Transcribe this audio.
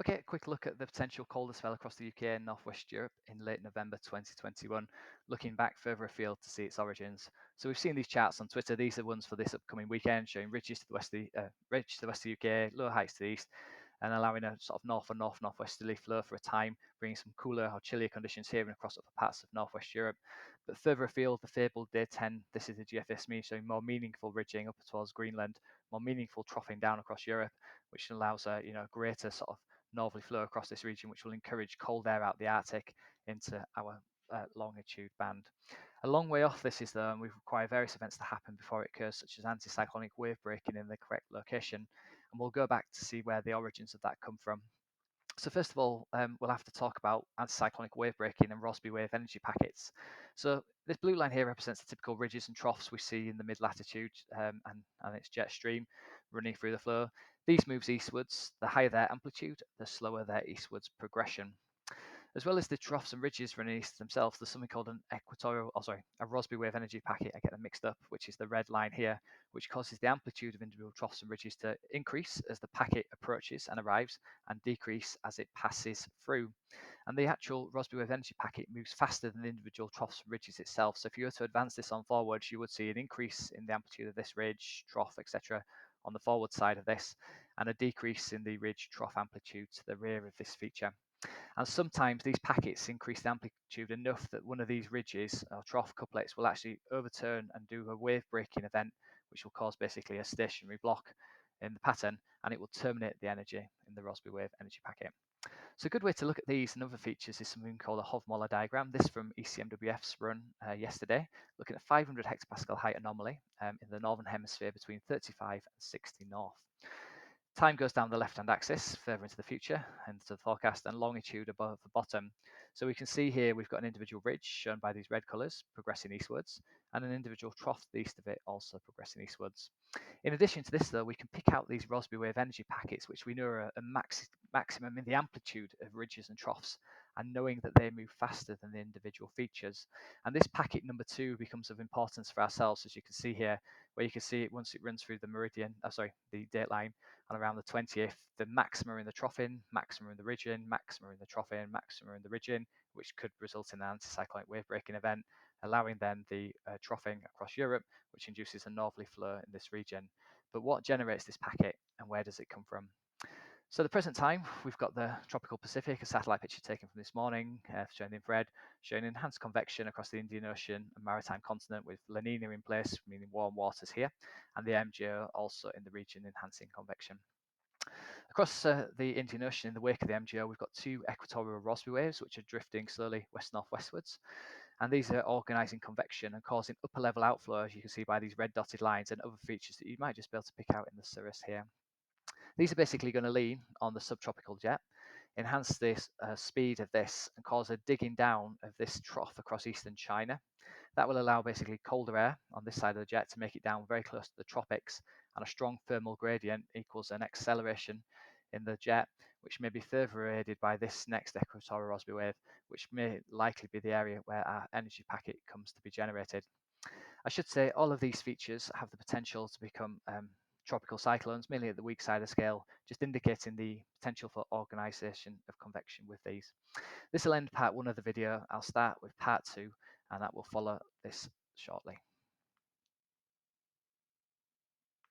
Okay, a quick look at the potential coldest spell across the UK and Northwest Europe in late November 2021, looking back further afield to see its origins. So we've seen these charts on Twitter. These are ones for this upcoming weekend, showing ridges to the west of the UK, lower heights to the east, and allowing a sort of north and northwesterly flow for a time, bringing some cooler or chillier conditions here and across upper parts of Northwest Europe. But further afield, the fabled day 10, this is the GFS showing more meaningful ridging up towards Greenland, more meaningful troughing down across Europe, which allows a greater sort of northerly flow across this region, which will encourage cold air out the Arctic into our longitude band. A long way off this is though, and we require various events to happen before it occurs, such as anticyclonic wave breaking in the correct location. And we'll go back to see where the origins of that come from. So first of all, we'll have to talk about anticyclonic wave breaking and Rossby wave energy packets. So this blue line here represents the typical ridges and troughs we see in the mid-latitude and its jet stream running through the flow. These moves eastwards. The higher their amplitude, the slower their eastwards progression. As well as the troughs and ridges running east themselves, there's something called a Rossby wave energy packet. I get them mixed up, which is the red line here, which causes the amplitude of individual troughs and ridges to increase as the packet approaches and arrives, and decrease as it passes through. And the actual Rossby wave energy packet moves faster than the individual troughs and ridges itself. So if you were to advance this on forwards, you would see an increase in the amplitude of this ridge, trough, etc. on the forward side of this, and a decrease in the ridge trough amplitude to the rear of this feature. And sometimes these packets increase the amplitude enough that one of these ridges or trough couplets will actually overturn and do a wave breaking event, which will cause basically a stationary block in the pattern, and it will terminate the energy in the Rossby wave energy packet. So a good way to look at these and other features is something called a Hofmöller diagram. This from ECMWF's run yesterday, looking at 500 hectopascal height anomaly in the northern hemisphere between 35 and 60 north. Time goes down the left-hand axis, further into the future, into the forecast, and longitude above the bottom. So we can see here we've got an individual ridge shown by these red colours progressing eastwards, and an individual trough to the east of it also progressing eastwards. In addition to this, though, we can pick out these Rossby wave energy packets, which we know are a maximum in the amplitude of ridges and troughs, and knowing that they move faster than the individual features. And this packet number 2 becomes of importance for ourselves, as you can see here, where you can see it once it runs through the meridian, the date line, and around the 20th, the maxima in the troughin, maxima in the ridging, maxima in the troughin, maxima in the ridging, which could result in an anticyclonic wave breaking event, allowing then the troughing across Europe, which induces a northerly flow in this region. But what generates this packet and where does it come from? So at the present time, we've got the tropical Pacific, a satellite picture taken from this morning, showing the infrared, showing enhanced convection across the Indian Ocean and maritime continent with La Nina in place, meaning warm waters here, and the MJO also in the region enhancing convection. Across the Indian Ocean, in the wake of the MJO, we've got 2 equatorial Rossby waves, which are drifting slowly west-northwestwards. And these are organising convection and causing upper level outflow, as you can see by these red dotted lines and other features that you might just be able to pick out in the cirrus here. These are basically going to lean on the subtropical jet, enhance the speed of this, and cause a digging down of this trough across eastern China. That will allow basically colder air on this side of the jet to make it down very close to the tropics, and a strong thermal gradient equals an acceleration in the jet, which may be further aided by this next equatorial Rossby wave, which may likely be the area where our energy packet comes to be generated. I should say all of these features have the potential to become tropical cyclones, mainly at the weak side of the scale, just indicating the potential for organisation of convection with these. This will end part 1 of the video. I'll start with part 2, and that will follow this shortly.